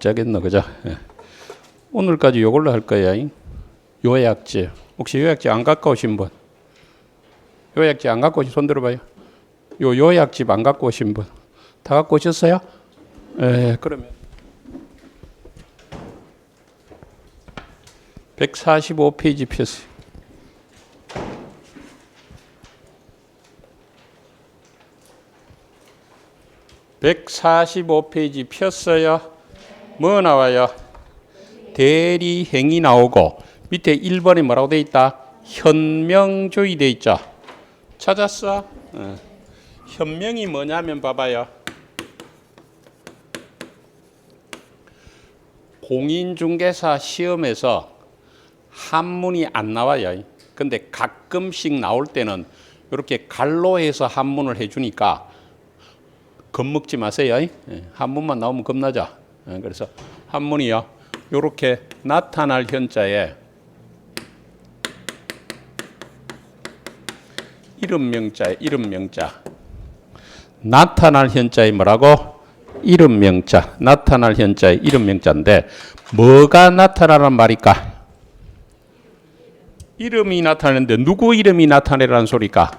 짜겠노, 그죠? 예. 오늘까지 요걸로 할 거야. 요약지. 혹시 요약지 안 갖고 오신 분? 요약지 안 갖고 오신 손 들어봐요. 요약집 안 갖고 오신 분? 다 갖고 오셨어요? 예, 그러면 145페이지 폈어요. (145페이지) 폈어요. 뭐 나와요? 대리행위 나오고 밑에 1번에 뭐라고 돼 있다? 현명조의 돼 있죠. 찾았어? 현명이 뭐냐면 봐봐요. 공인중개사 시험에서 한문이 안 나와요. 근데 가끔씩 나올 때는 이렇게 갈로해서 한문을 해주니까 겁먹지 마세요. 한문만 나오면 겁나죠. 그래서 한문이요. 이렇게 나타날 현자에 이름명자. 나타날 현자에 뭐라고? 이름명자. 나타날 현자에 이름명자인데 뭐가 나타나란 말일까? 이름이 나타나는데 누구 이름이 나타내라는 소리일까?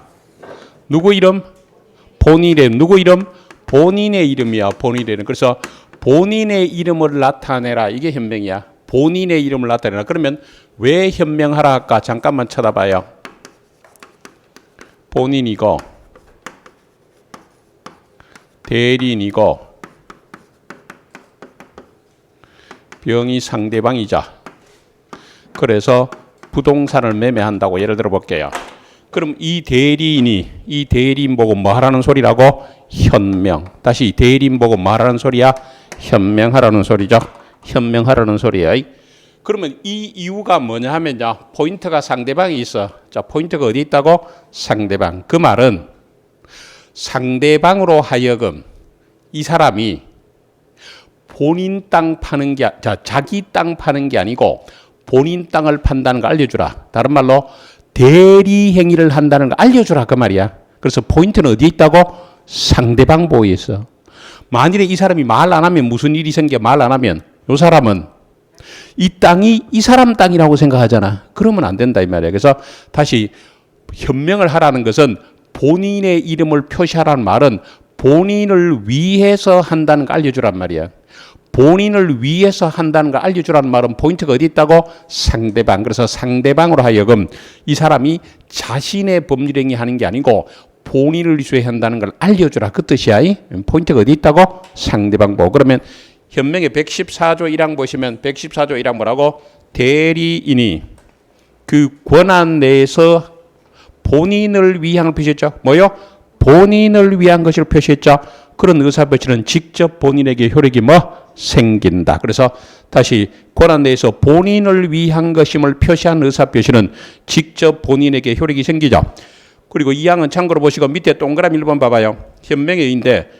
누구 이름? 본인 이름. 누구 이름? 본인의 이름이야. 본인의 이름. 그래서 본인의 이름을 나타내라. 이게 현명이야. 본인의 이름을 나타내라. 그러면 왜 현명하라 할까? 잠깐만 쳐다봐요. 본인이고 대리인이고 병이 상대방이자 그래서 부동산을 매매한다고 예를 들어 볼게요. 그럼 이 대리인 보고 뭐 하라는 소리라고? 현명. 다시 대리인 보고 뭐 하라는 소리야? 현명하라는 소리죠. 현명하라는 소리야. 그러면 이 이유가 뭐냐 하면요. 포인트가 상대방이 있어. 자, 포인트가 어디 있다고? 상대방. 그 말은 상대방으로 하여금 이 사람이 본인 땅 파는 게, 자기 땅 파는 게 아니고 본인 땅을 판다는 거 알려주라. 다른 말로 대리 행위를 한다는 거 알려주라. 그 말이야. 그래서 포인트는 어디에 있다고? 상대방 보호에 있어. 만일에 이 사람이 말 안 하면 무슨 일이 생겨? 말 안 하면 이 사람은 이 땅이 이 사람 땅이라고 생각하잖아. 그러면 안 된다 이 말이야. 그래서 다시 현명을 하라는 것은 본인의 이름을 표시하라는 말은 본인을 위해서 한다는 거 알려주란 말이야. 본인을 위해서 한다는 걸 알려주라는 말은 포인트가 어디 있다고? 상대방. 그래서 상대방으로 하여금 이 사람이 자신의 법률 행위 하는 게 아니고 본인을 위해 한다는 걸 알려주라. 그 뜻이야. 포인트가 어디 있다고? 상대방 보고. 그러면 현명의 114조 1항 보시면 114조 1항 뭐라고? 대리인이 그 권한 내에서 본인을 위한 표시했죠. 뭐요? 본인을 위한 것을 표시했죠. 그런 의사표시는 직접 본인에게 효력이 생긴다. 그래서 다시 권한 내에서 본인을 위한 것임을 표시한 의사표시는 직접 본인에게 효력이 생기죠. 그리고 이 항은 참고로 보시고 밑에 동그라미 1번 봐봐요. 현명의 의인데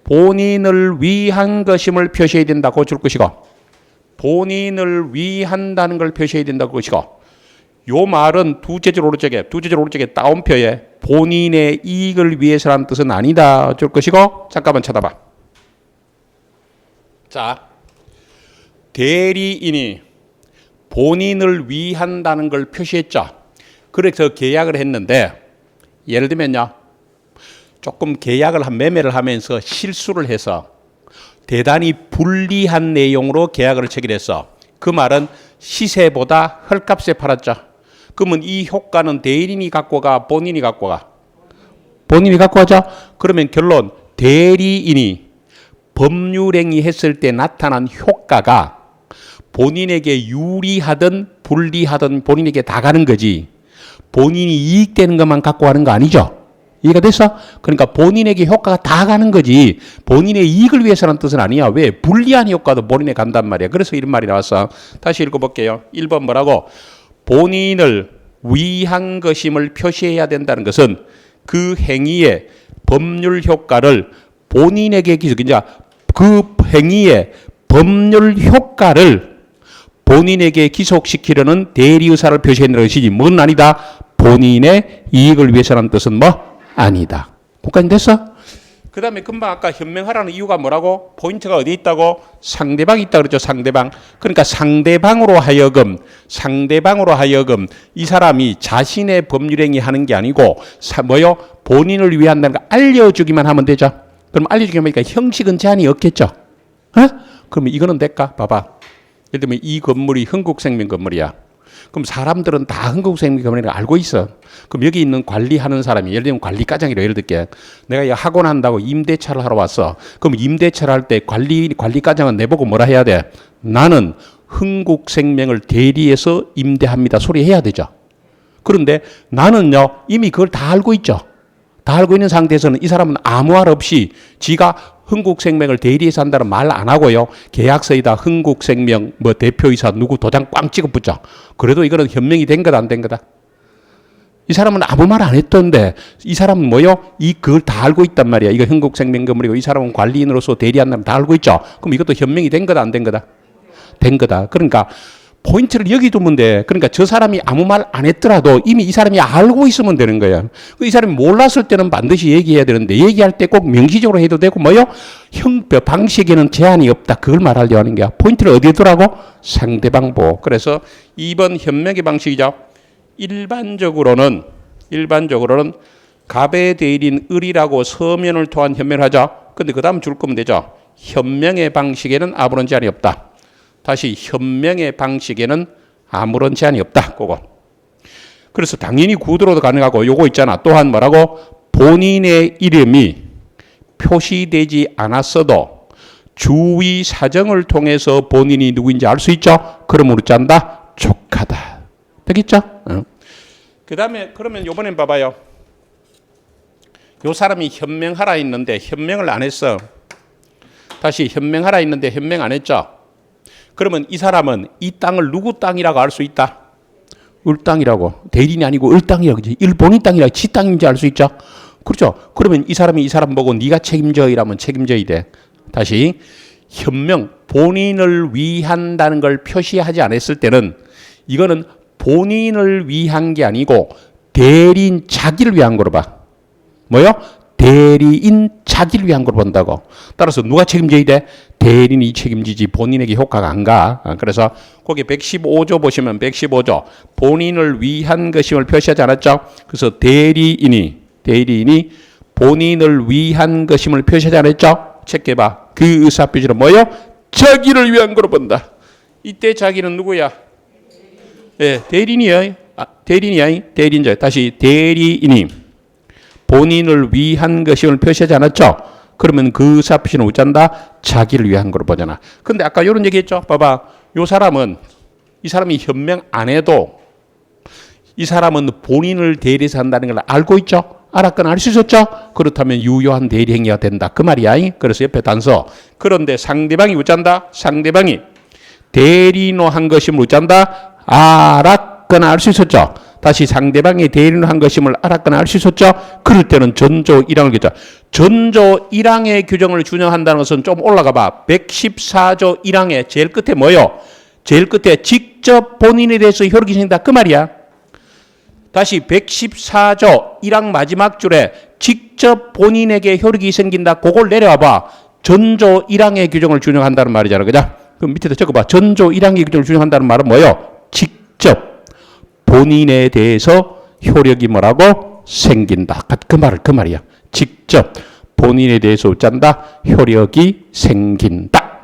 본인을 위한 것임을 표시해야 된다고 줄 것이고 본인을 위한다는 걸 표시해야 된다고 것이고 요 말은 두 제줄 오른쪽에 따옴표에 본인의 이익을 위해서라는 뜻은 아니다 줄 것이고 잠깐만 쳐다봐. 자, 대리인이 본인을 위한다는 걸 표시했죠. 그래서 계약을 했는데 예를 들면요. 조금 매매를 하면서 실수를 해서 대단히 불리한 내용으로 계약을 체결했어. 그 말은 시세보다 헐값에 팔았죠. 그러면 이 효과는 대리인이 갖고 가, 본인이 갖고 가? 본인이 갖고 가죠. 그러면 결론 대리인이 법률행위 했을 때 나타난 효과가 본인에게 유리하든 불리하든 본인에게 다 가는 거지. 본인이 이익되는 것만 갖고 가는 거 아니죠. 이해가 됐어? 그러니까 본인에게 효과가 다 가는 거지 본인의 이익을 위해서라는 뜻은 아니야. 왜? 불리한 효과도 본인에 간단 말이야. 그래서 이런 말이 나왔어. 다시 읽어볼게요. 1번 뭐라고? 본인을 위한 것임을 표시해야 된다는 것은 그 행위의 법률 효과를 본인에게 그 행위의 법률 효과를 본인에게 기속시키려는 대리의사를 표시한다는 것이지 뭔 아니다. 본인의 이익을 위해서라는 뜻은 아니다. 국가님 됐어? 그 다음에 금방 아까 현명하라는 이유가 뭐라고? 포인트가 어디에 있다고? 상대방이 있다 그랬죠. 상대방. 그러니까 상대방으로 하여금 이 사람이 자신의 법률행위 하는 게 아니고 뭐요? 본인을 위한다는 거 알려주기만 하면 되죠. 그럼 알려주기만 하니까 형식은 제한이 없겠죠. 어? 그러면 이거는 될까? 봐봐. 예를 들면 이 건물이 흥국생명 건물이야. 그럼 사람들은 다 흥국생명 건물이라고 알고 있어. 그럼 여기 있는 관리하는 사람이 예를 들면 관리과장이라 예를 들게 내가 이 학원 한다고 임대차를 하러 왔어. 그럼 임대차를 할 때 관리과장은 내보고 뭐라 해야 돼? 나는 흥국생명을 대리해서 임대합니다. 소리 해야 되죠. 그런데 나는요 이미 그걸 다 알고 있죠. 다 알고 있는 상태에서는 이 사람은 아무 말 없이 지가 흥국생명을 대리해서 한다는 말 안 하고요. 계약서에다 흥국생명 뭐 대표이사 누구 도장 꽝 찍어 붙죠. 그래도 이거는 현명이 된 거다 안 된 거다. 이 사람은 아무 말 안 했던데 이 사람은 뭐요? 그걸 다 알고 있단 말이야. 이거 흥국생명 건물이고 이 사람은 관리인으로서 대리한다면 다 알고 있죠. 그럼 이것도 현명이 된 거다 안 된 거다? 된 거다. 그러니까 포인트를 여기 두면 돼. 그러니까 저 사람이 아무 말 안 했더라도 이미 이 사람이 알고 있으면 되는 거야. 이 사람이 몰랐을 때는 반드시 얘기해야 되는데 얘기할 때 꼭 명시적으로 해도 되고 뭐요? 방식에는 제한이 없다. 그걸 말하려고 하는 거야. 포인트를 어디에 두라고? 상대방 보호. 그래서 2번 현명의 방식이죠. 일반적으로는 갑의 대리인 을이라고 서면을 통한 현명을 하죠. 근데 그 다음 줄 거면 되죠. 현명의 방식에는 아무런 제한이 없다. 다시 현명의 방식에는 아무런 제한이 없다. 그거. 그래서 당연히 구두로도 가능하고 요거 있잖아. 또한 뭐라고? 본인의 이름이 표시되지 않았어도 주위 사정을 통해서 본인이 누구인지 알 수 있죠. 그러므로 짠다. 족하다. 되겠죠? 그 다음에 그러면 요번엔 봐봐요. 요 사람이 현명하라 했는데 현명을 안 했어. 다시 현명하라 했는데 현명 안 했죠. 그러면 이 사람은 이 땅을 누구 땅이라고 알 수 있다? 을 땅이라고. 대리인이 아니고 을 땅이라고. 일본인 땅이라고 지 땅인지 알 수 있죠. 그렇죠. 그러면 이 사람이 이 사람 보고 네가 책임져 이라면 책임져야 돼. 다시 현명 본인을 위한다는 걸 표시하지 않았을 때는 이거는 본인을 위한 게 아니고 대리인 자기를 위한 거로 봐. 뭐요? 대리인 자기를 위한 걸 본다고. 따라서 누가 책임져야 돼? 대리인이 책임지지 본인에게 효과가 안 가. 그래서 거기 115조 보시면 115조 본인을 위한 것임을 표시하지 않았죠? 그래서 대리인이 본인을 위한 것임을 표시하지 않았죠? 체크해봐. 그 의사표시는 뭐요? 자기를 위한 거로 본다. 이때 자기는 누구야? 네, 대리인이야. 대리인자. 다시 대리인이 본인을 위한 것임을 표시하지 않았죠? 그러면 그 의사표시는 어쩐다? 자기를 위한 거로 보잖아. 근데 아까 이런 얘기 했죠? 봐봐. 이 사람이 현명 안 해도 이 사람은 본인을 대리해서 한다는 걸 알고 있죠? 알았거나 알 수 있었죠? 그렇다면 유효한 대리 행위가 된다. 그 말이야. 그래서 옆에 단서. 그런데 상대방이 어쩐다? 상대방이 대리인으로 한 것임을 어쩐다? 알았거나 알 수 있었죠? 다시 상대방이 대리인으로 한 것임을 알았거나 알 수 있었죠? 그럴 때는 전조 1항을 규정. 전조 1항의 규정을 준용한다는 것은 좀 올라가 봐. 114조 1항의 제일 끝에 뭐요? 제일 끝에 직접 본인에 대해서 효력이 생긴다. 그 말이야. 다시 114조 1항 마지막 줄에 직접 본인에게 효력이 생긴다. 그걸 내려와 봐. 전조 1항의 규정을 준용한다는 말이잖아. 그죠? 그럼 밑에다 적어봐. 전조 1항의 규정을 준용한다는 말은 뭐요? 직접 본인에 대해서 효력이 뭐라고? 생긴다. 그 말이야. 직접 본인에 대해서 어쩐다? 효력이 생긴다.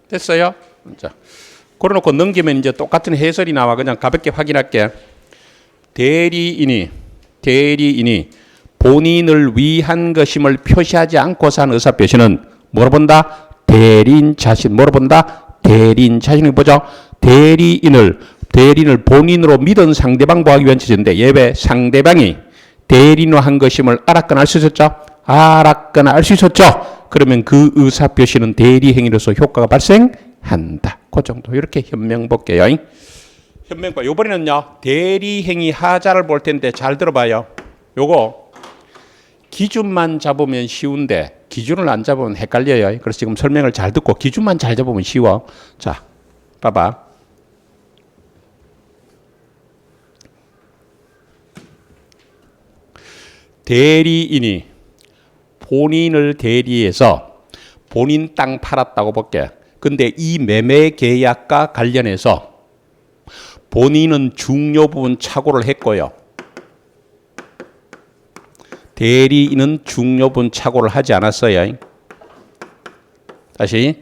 됐어요? 자, 그래놓고 넘기면 이제 똑같은 해설이 나와. 그냥 가볍게 확인할게. 대리인이 본인을 위한 것임을 표시하지 않고서 한 의사표시는 뭐로 본다? 대리인 자신. 뭐로 본다? 대리인 자신을 보죠. 대리인을 본인으로 믿은 상대방 보호하기 위한 취지인데 예외 상대방이 대리인으로 한 것임을 알았거나 알 수 있었죠. 알았거나 알 수 있었죠. 그러면 그 의사표시는 대리행위로서 효과가 발생한다. 그 정도. 이렇게 현명 볼게요. 현명과 요번에는요. 대리행위 하자를 볼 텐데 잘 들어봐요. 요거 기준만 잡으면 쉬운데 기준을 안 잡으면 헷갈려요. 그래서 지금 설명을 잘 듣고 기준만 잘 잡으면 쉬워. 자, 봐봐. 대리인이 본인을 대리해서 본인 땅 팔았다고 볼게. 근데 이 매매 계약과 관련해서 본인은 중요 부분 착오를 했고요. 대리인은 중요 부분 착오를 하지 않았어요. 다시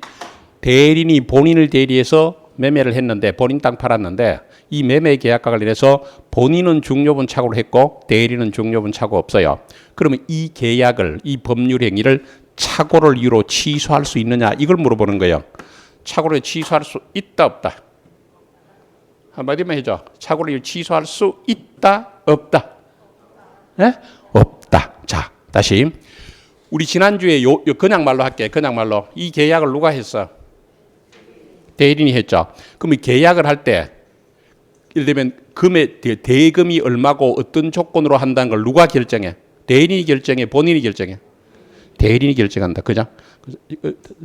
대리인이 본인을 대리해서 매매를 했는데 본인 땅 팔았는데 이 매매 계약과 관련해서 본인은 중요 부분 착오를 했고 대리인은 중요 부분 착오 없어요. 그러면 이 계약을 이 법률 행위를 착오를 이유로 취소할 수 있느냐 이걸 물어보는 거예요. 착오를 취소할 수 있다 없다. 한마디만 해줘. 착오를 취소할 수 있다 없다. 네? 없다. 자, 다시 우리 지난주에 그냥 말로 할게. 그냥 말로 이 계약을 누가 했어? 대리인이 했죠. 그럼 이 계약을 할 때 예를 들면 대금이 얼마고 어떤 조건으로 한다는 걸 누가 결정해? 대리인이 결정해? 본인이 결정해? 대리인이 결정한다. 그죠?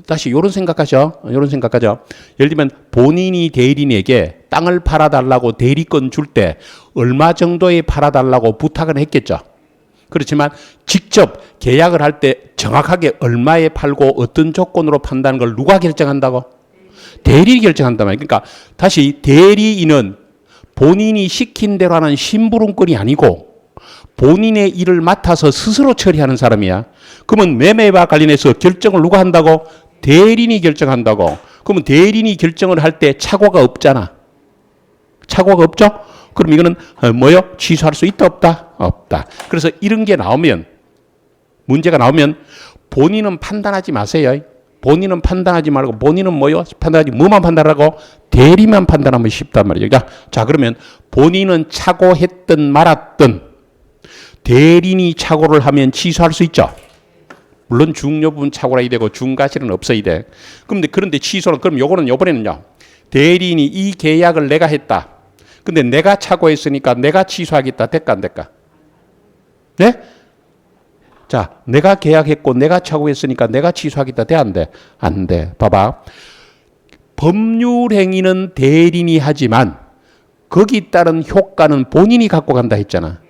다시 요런 생각하죠. 요런 생각하죠. 예를 들면 본인이 대리인에게 땅을 팔아달라고 대리권 줄 때 얼마 정도에 팔아달라고 부탁을 했겠죠. 그렇지만 직접 계약을 할 때 정확하게 얼마에 팔고 어떤 조건으로 판다는 걸 누가 결정한다고? 대리인이 결정한단 말이에요. 그러니까 다시 대리인은 본인이 시킨 대로 하는 심부름꾼이 아니고 본인의 일을 맡아서 스스로 처리하는 사람이야. 그러면 매매와 관련해서 결정을 누가 한다고? 대리인이 결정한다고. 그러면 대리인이 결정을 할 때 착오가 없잖아. 착오가 없죠? 그럼 이거는 뭐요? 취소할 수 있다 없다? 없다. 그래서 이런 게 나오면 문제가 나오면 본인은 판단하지 마세요. 본인은 판단하지 말고 본인은 뭐요? 판단하지 뭐만 판단하고 대리만 판단하면 쉽단 말이죠. 자 그러면 본인은 착오했든 말았든 대리인이 착오를 하면 취소할 수 있죠. 물론 중요 부분 착오라 이 되고 중과실은 없어야 돼. 그런데 취소는 그럼 요거는 요번에는요. 대리인이 이 계약을 내가 했다. 근데 내가 착오했으니까 내가 취소하겠다. 될까 안 될까? 네? 자, 내가 계약했고 내가 착오했으니까 내가 취소하겠다. 돼 안 돼? 안 돼. 봐봐. 법률 행위는 대리인이 하지만 거기 따른 효과는 본인이 갖고 간다 했잖아.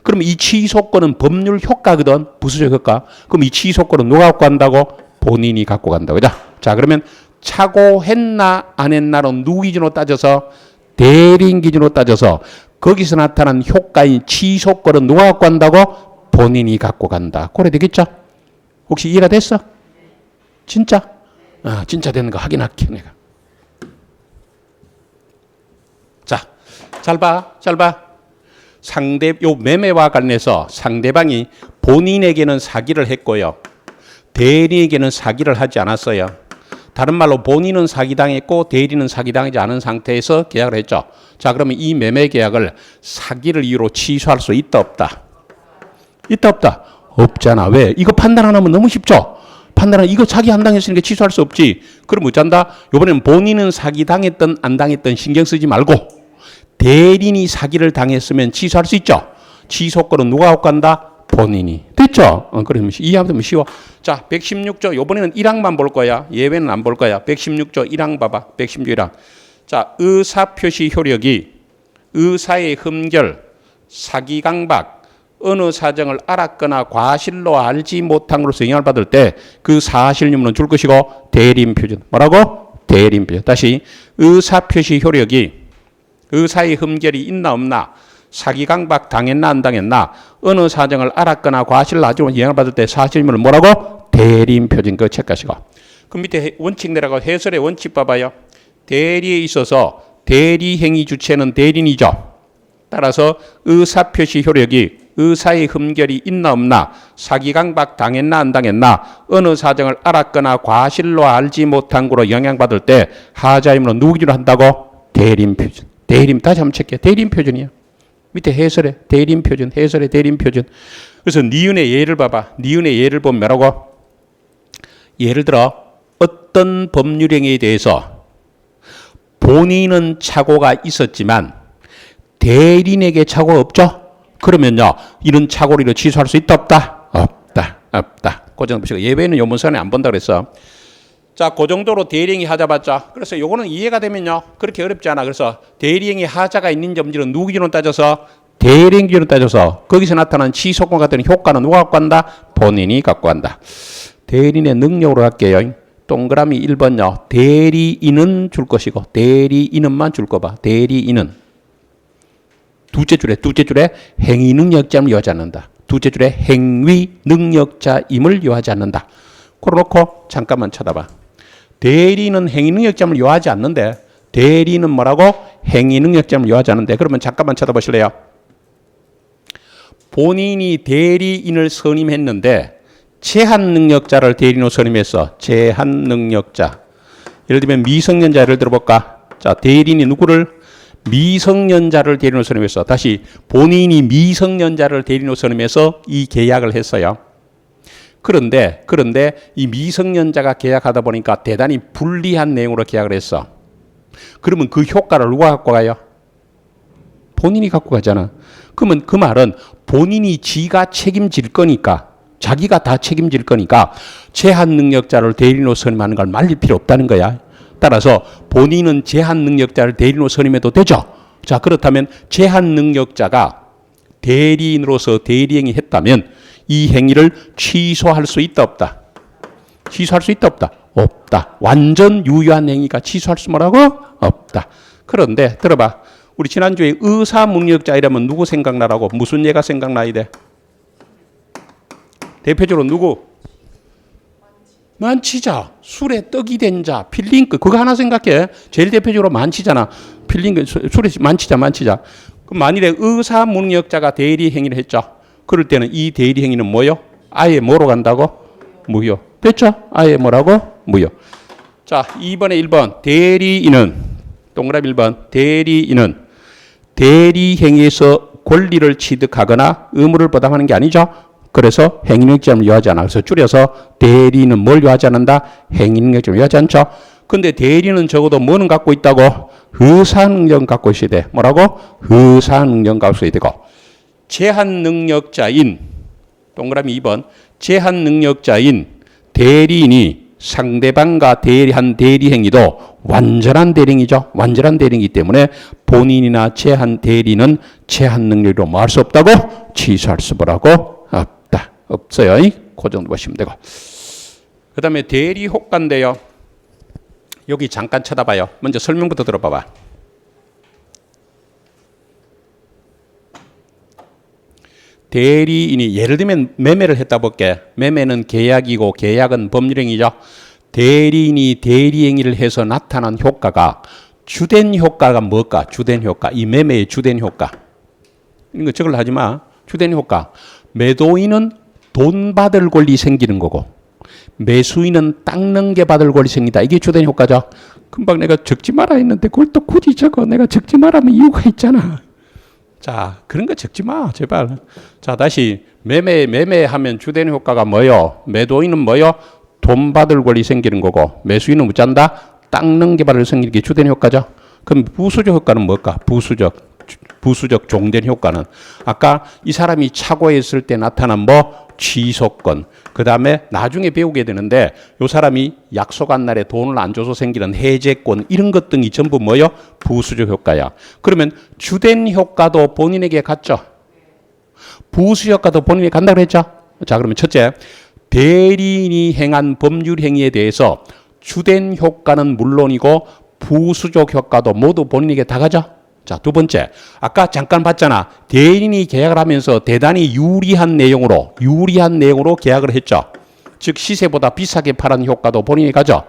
그럼 이 취소권은 법률 효과거든. 부수적 효과. 그럼 이 취소권은 누가 갖고 간다고? 본인이 갖고 간다고. 자, 그러면 착오했나 안 했나로 누구 기준으로 따져서? 대리인 기준으로 따져서 거기서 나타난 효과인 취소권은 누가 갖고 간다고? 본인이 갖고 간다. 그래 되겠죠? 혹시 이해가 됐어? 진짜? 진짜 되는 거 확인할게 내가. 자, 잘 봐. 요 매매와 관련해서 상대방이 본인에게는 사기를 했고요. 대리인에게는 사기를 하지 않았어요. 다른 말로 본인은 사기당했고 대리인은 사기당하지 않은 상태에서 계약을 했죠. 자, 그러면 이 매매 계약을 사기를 이유로 취소할 수 있다 없다? 있다 없다? 없잖아. 왜? 이거 판단 안 하면 너무 쉽죠? 판단은 이거 사기 안 당했으니까 취소할 수 없지. 그럼 어쩐다? 이번에는 본인은 사기 당했든 안 당했든 신경 쓰지 말고 대리인이 사기를 당했으면 취소할 수 있죠. 취소권은 누가 갖고 간다? 본인이. 됐죠? 그러면 이해하면 쉬워. 자, 116조 이번에는 1항만 볼 거야. 예외는 안 볼 거야. 116조 1항 봐봐. 116조 1항. 자, 의사표시 효력이 의사의 흠결, 사기강박, 어느 사정을 알았거나 과실로 알지 못한 것으로서 영향을 받을 때 그 사실 유무는 줄 것이고 대리인 표준. 뭐라고? 대리인 표준. 다시 의사표시 효력이 의사의 흠결이 있나 없나 사기강박 당했나 안 당했나 어느 사정을 알았거나 과실로 알지 못한 영향을 받을 때 사실 유무는 뭐라고? 대리인 표준. 그거 체크하시고. 그 밑에 원칙 내려가 해설의 원칙 봐봐요. 대리에 있어서 대리행위 주체는 대리인이죠. 따라서 의사표시 효력이 의사의 흠결이 있나 없나 사기강박 당했나 안 당했나 어느 사정을 알았거나 과실로 알지 못한 거로 영향받을 때 하자임으로 누구 기준으로 한다고? 대리인 표준. 대리인 다시 한번 체크해. 대리인 표준이야. 밑에 해설에 대리인 표준, 해설에 대리인 표준. 그래서 니은의 예를 봐봐. 니은의 예를 보면 뭐라고? 예를 들어 어떤 법률행위에 대해서 본인은 착오가 있었지만 대리인에게 착오가 없죠? 그러면요, 이런 착오를 취소할 수 있다 없다? 없다. 그 정도 보시고 예외는 요문선에 안 본다 그랬어. 자, 그 정도로 대리행위 하자봤자. 그래서 요거는 이해가 되면요, 그렇게 어렵지 않아. 그래서 대리행위 하자가 있는지 없는지는 누구 기준으로 따져서 대리행 기준으로 따져서 거기서 나타난 지속과 같은 효과는 누가 갖고 간다? 본인이 갖고 간다. 대리인의 능력으로 할게요. 동그라미 1번요. 대리인은 줄 것이고 대리인은만 줄 거 봐. 대리인은 둘째 줄에 행위 능력자임을 요하지 않는다. 둘째 줄에 행위 능력자임을 요하지 않는다. 그러놓고 잠깐만 쳐다봐. 대리인은 행위 능력자임을 요하지 않는데 대리인은 뭐라고? 행위 능력자임을 요하지 않는데 그러면 잠깐만 쳐다보실래요? 본인이 대리인을 선임했는데 제한 능력자를 대리인으로 선임했어. 제한 능력자. 예를 들면 미성년자를 들어볼까? 자, 대리인이 누구를? 미성년자를 대리인으로 선임했어. 다시 본인이 미성년자를 대리인으로 선임해서 이 계약을 했어요. 그런데 이 미성년자가 계약하다 보니까 대단히 불리한 내용으로 계약을 했어. 그러면 그 효과를 누가 갖고 가요? 본인이 갖고 가잖아. 그러면 그 말은 본인이 지가 책임질 거니까 자기가 다 책임질 거니까 제한 능력자를 대리인으로 선임하는 걸 말릴 필요 없다는 거야. 따라서 본인은 제한 능력자를 대리인으로 선임해도 되죠. 자, 그렇다면 제한 능력자가 대리인으로서 대리행위 했다면 이 행위를 취소할 수 있다 없다? 취소할 수 있다 없다? 없다. 완전 유효한 행위가 취소할 수 뭐라고? 없다. 그런데 들어봐. 우리 지난주에 의사능력자 이라면 누구 생각나라고? 무슨 예가 생각나야 돼? 대표적으로 누구? 만치자, 술에 떡이 된 자, 필링크. 그거 하나 생각해. 제일 대표적으로 만치잖아. 필링크, 술에 만치자. 그럼 만일에 의사능력자가 대리 행위를 했죠. 그럴 때는 이 대리 행위는 뭐요? 아예 뭐로 간다고? 무효. 됐죠? 아예 뭐라고? 무효. 자, 2번에 1번. 대리인은, 동그라미 1번. 대리인은 대리 행위에서 권리를 취득하거나 의무를 부담하는 게 아니죠. 그래서 행위능력자임을 요하지 않아. 그래서 줄여서 대리인은 뭘 요하지 않는다? 행위능력자임을 요하지 않죠. 근데 대리인은 적어도 뭐는 갖고 있다고? 의사능력 갖고 있어야 돼. 뭐라고? 의사능력 갖고 있어야 되고. 제한능력자인, 동그라미 2번. 제한능력자인 대리인이 상대방과 대리한 대리행위도 완전한 대리행위죠. 완전한 대리행위이기 때문에 본인이나 제한 대리는 제한 능력으로 뭐 할 수 없다고? 취소할 수 뭐라고? 없다. 없어요. 그 정도 보시면 되고. 그 다음에 대리 효과인데요. 여기 잠깐 쳐다봐요. 먼저 설명부터 들어봐봐. 대리인이 예를 들면 매매를 했다 볼게. 매매는 계약이고 계약은 법률행위죠. 대리인이 대리행위를 해서 나타난 효과가 주된 효과가 뭘까? 주된 효과. 이 매매의 주된 효과. 이거 저걸 하지 마. 주된 효과. 매도인은 돈 받을 권리 생기는 거고 매수인은 땅 넘게 받을 권리 생긴다. 이게 주된 효과죠. 금방 내가 적지 마라 했는데 그걸 또 굳이 적어. 내가 적지 말라면 이유가 있잖아. 자, 그런 거 적지 마, 제발. 자, 다시 매매하면 주된 효과가 뭐요? 매도인은 뭐요? 돈 받을 권리 생기는 거고 매수인은 뭐짠다? 땅 넘게 받을 생기는 게 주된 효과죠. 그럼 부수적 효과는 뭘까? 부수적 종된 효과는 아까 이 사람이 착오했을 때 나타난 뭐 취소권, 그 다음에 나중에 배우게 되는데 이 사람이 약속한 날에 돈을 안 줘서 생기는 해제권 이런 것 등이 전부 뭐요? 부수적 효과야. 그러면 주된 효과도 본인에게 갔죠. 부수적 효과도 본인에게 간다고 했죠. 자, 그러면 첫째, 대리인이 행한 법률 행위에 대해서 주된 효과는 물론이고 부수적 효과도 모두 본인에게 다 가죠. 자, 두 번째, 아까 잠깐 봤잖아. 대리인이 계약을 하면서 대단히 유리한 내용으로 계약을 했죠. 즉 시세보다 비싸게 파는 효과도 본인이 가죠.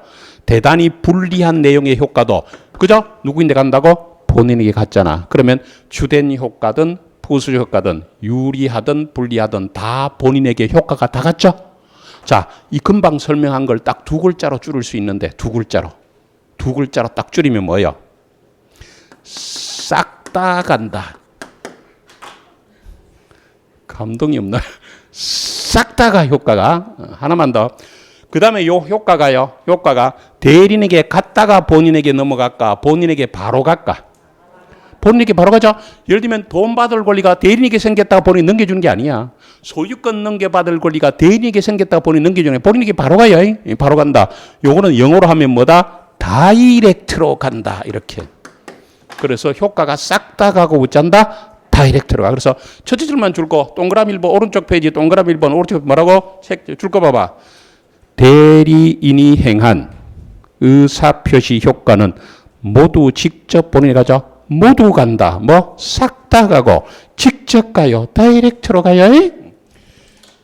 대단히 불리한 내용의 효과도 그죠? 누구인데 간다고? 본인에게 갔잖아. 그러면 주된 효과든 부수적 효과든 유리하든 불리하든 다 본인에게 효과가 다 갔죠. 자, 이 금방 설명한 걸 딱 두 글자로 줄일 수 있는데 두 글자로 딱 줄이면 뭐예요? 싹 다 간다. 감동이 없나? 싹 다가 효과가 하나만 더. 그 다음에 요 효과가 대리인에게 갔다가 본인에게 넘어갈까? 본인에게 바로 갈까? 본인에게 바로 가죠. 예를 들면 돈 받을 권리가 대리인에게 생겼다가 본인이 넘겨주는 게 아니야. 소유권 넘겨받을 권리가 대리인에게 생겼다가 본인이 넘겨주는 게 본인에게 바로 가요. 바로 간다. 요거는 영어로 하면 뭐다? 다이렉트로 간다. 이렇게. 그래서 효과가 싹 다 가고 어쩐다? 다이렉트로 가. 그래서 첫째 줄만 줄거 동그라미 1번 오른쪽 페이지 동그라미 1번 오른쪽 뭐라고? 줄거 봐봐. 대리인이 행한 의사표시 효과는 모두 직접 본인이 가죠. 모두 간다. 뭐? 싹 다 가고 직접 가요. 다이렉트로 가요.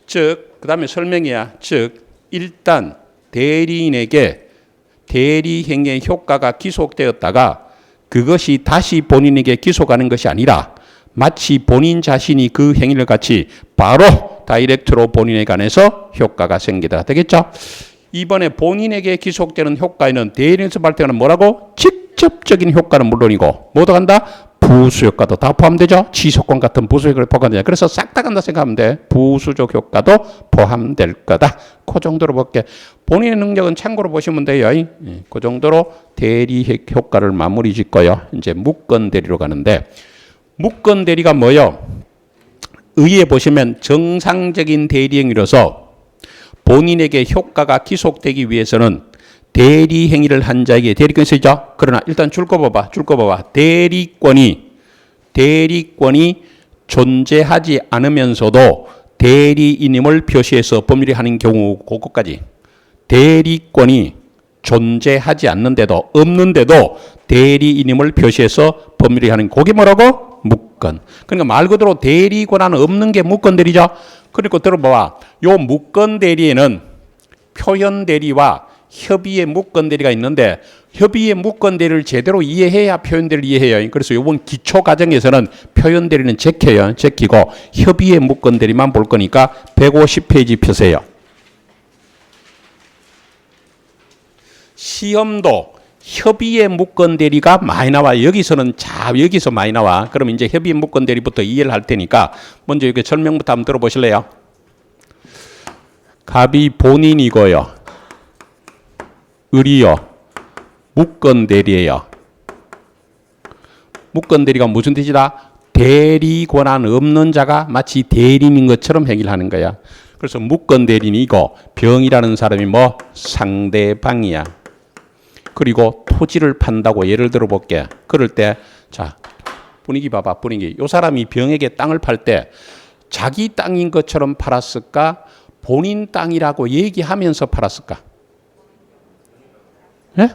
즉, 그 다음에 설명이야. 즉, 일단 대리인에게 대리행위의 효과가 기속되었다가 그것이 다시 본인에게 기속하는 것이 아니라 마치 본인 자신이 그 행위를 같이 바로 다이렉트로 본인에 관해서 효과가 생기다. 되겠죠? 이번에 본인에게 기속되는 효과에는 대리인에서 발생하는 뭐라고? 직접적인 효과는 물론이고 뭐도 간다? 부수효과도 다 포함되죠. 지속권 같은 부수효과를 포함되죠. 그래서 싹 다 간다 생각하면 돼. 부수적 효과도 포함될 거다. 그 정도로 볼게. 본인의 능력은 참고로 보시면 돼요. 그 정도로 대리 효과를 마무리 짓고요. 이제 무건 대리로 가는데 무건 대리가 뭐요? 의에 보시면 정상적인 대리행위로서 본인에게 효과가 기속되기 위해서는 대리 행위를 한 자에게 대리권이 쓰이죠. 그러나 일단 줄 거 봐봐. 대리권이 존재하지 않으면서도 대리인임을 표시해서 법률이 하는 경우 그것까지. 대리권이 존재하지 않는데도 없는데도 대리인임을 표시해서 법률이 하는 그게 뭐라고? 무건. 그러니까 말 그대로 대리 권한은 없는 게 무건 대리죠. 그리고 들어봐. 요 무건 대리에는 표현 대리와 협의의 무건 대리가 있는데 협의의 무건 대리를 제대로 이해해야 표현 대리를 이해해요. 그래서 이번 기초 과정에서는 표현 대리는 제끼고 협의의 무건 대리만 볼 거니까 150페이지 펴세요. 시험도 협의의 무건 대리가 많이 나와. 여기서는 여기서 많이 나와. 그럼 이제 협의의 무건 대리부터 이해를 할 테니까 먼저 이렇게 설명부터 한번 들어보실래요? 갑이 본인이고요. 을이요. 무건 대리예요. 무건 대리가 무슨 뜻이다? 대리 권한 없는 자가 마치 대리인인 것처럼 행위를 하는 거야. 그래서 무건 대리인이고 병이라는 사람이 뭐? 상대방이야. 그리고 토지를 판다고 예를 들어 볼게. 그럴 때 자, 분위기 봐봐. 분위기. 이 사람이 병에게 땅을 팔 때 자기 땅인 것처럼 팔았을까? 본인 땅이라고 얘기하면서 팔았을까? 예?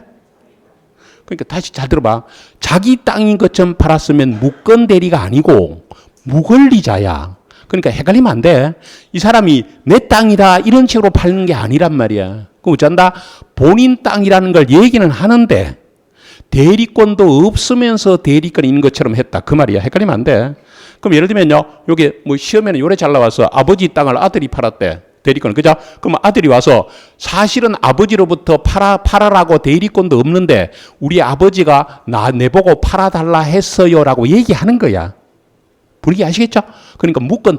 그러니까 다시 잘 들어봐. 자기 땅인 것처럼 팔았으면 무건 대리가 아니고 무권리자야. 그러니까 헷갈리면 안 돼. 이 사람이 내 땅이다 이런 식으로 팔는 게 아니란 말이야. 그럼 어쩐다? 본인 땅이라는 걸 얘기는 하는데 대리권도 없으면서 대리권이 있는 것처럼 했다. 그 말이야. 헷갈리면 안 돼. 그럼 예를 들면요. 요게 뭐 시험에는 요래 잘 나와서 아버지 땅을 아들이 팔았대. 대리권, 그죠? 그럼 아들이 와서 사실은 아버지로부터 팔아라고 대리권도 없는데 우리 아버지가 내보고 팔아달라 했어요라고 얘기하는 거야. 분위기 아시겠죠? 그러니까 무건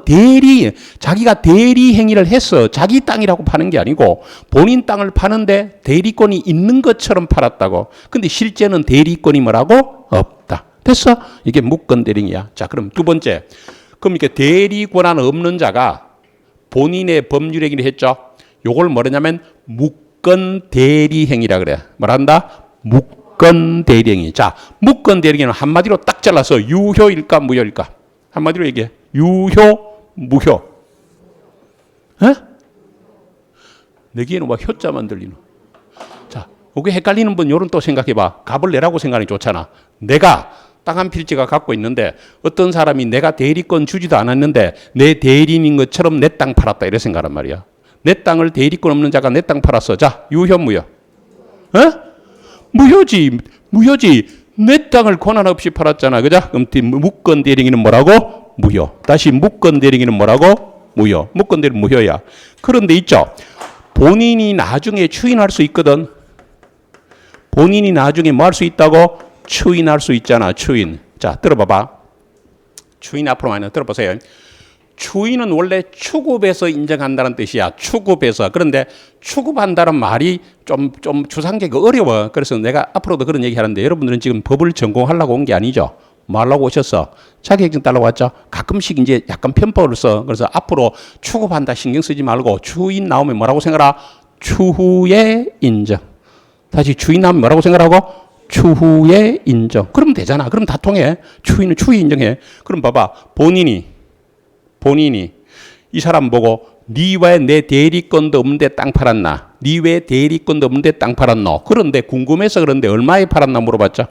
자기가 대리 행위를 했어. 자기 땅이라고 파는 게 아니고 본인 땅을 파는데 대리권이 있는 것처럼 팔았다고. 근데 실제는 대리권이 뭐라고? 없다. 됐어? 이게 무건 대리행위야. 자, 그럼 두 번째. 그럼 이렇게 대리 권한 없는 자가 본인의 법률 행위를 했죠. 요걸 뭐냐면 무건 대리행위라 그래. 뭐란다? 무건 대리행위. 자, 무건 대리행위는 한마디로 딱 잘라서 유효일까 무효일까? 한마디로 얘기해. 유효, 무효. 에? 내기에는 막 효자만 들리노. 자, 여기 헷갈리는 분 요런 또 생각해봐. 값을 내라고 생각하니 좋잖아. 내가 땅 한 필지가 갖고 있는데 어떤 사람이 내가 대리권 주지도 않았는데 내 대리인인 것처럼 내 땅 팔았다 이래 생각하란 말이야. 내 땅을 대리권 없는 자가 내 땅 팔았어. 자, 유효, 무효. 에? 무효지. 내 땅을 권한 없이 팔았잖아. 그죠? 그럼 무건 대리행위는 뭐라고? 무효. 다시 무건 대리행위는 뭐라고? 무효. 무건 대리행위는 무효야. 그런데 있죠. 본인이 나중에 추인할 수 있거든. 본인이 나중에 뭐 할 수 있다고? 추인할 수 있잖아. 추인. 자, 들어봐봐. 추인 앞으로 많이 들어보세요. 추인은 원래 추급해서 인정한다는 뜻이야. 추급해서. 그런데 추급한다는 말이 좀 주상적이고 어려워. 그래서 내가 앞으로도 그런 얘기 하는데 여러분들은 지금 법을 전공하려고 온 게 아니죠. 뭐 하려고 오셨어? 자격증 따려고 왔죠? 가끔씩 이제 약간 편법을 써. 그래서 앞으로 추급한다 신경 쓰지 말고 추인 나오면 뭐라고 생각하라? 추후의 인정. 다시 추인 나오면 뭐라고 생각하고? 추후에 인정. 그러면 되잖아. 그럼 다 통해. 추인은 추후에 인정해. 그럼 봐봐. 본인이 이 사람 보고 니 왜 내 대리권도 없는데 땅 팔았나? 니 왜 대리권도 없는데 땅 팔았노? 그런데 궁금해서 그런데 얼마에 팔았나 물어봤죠.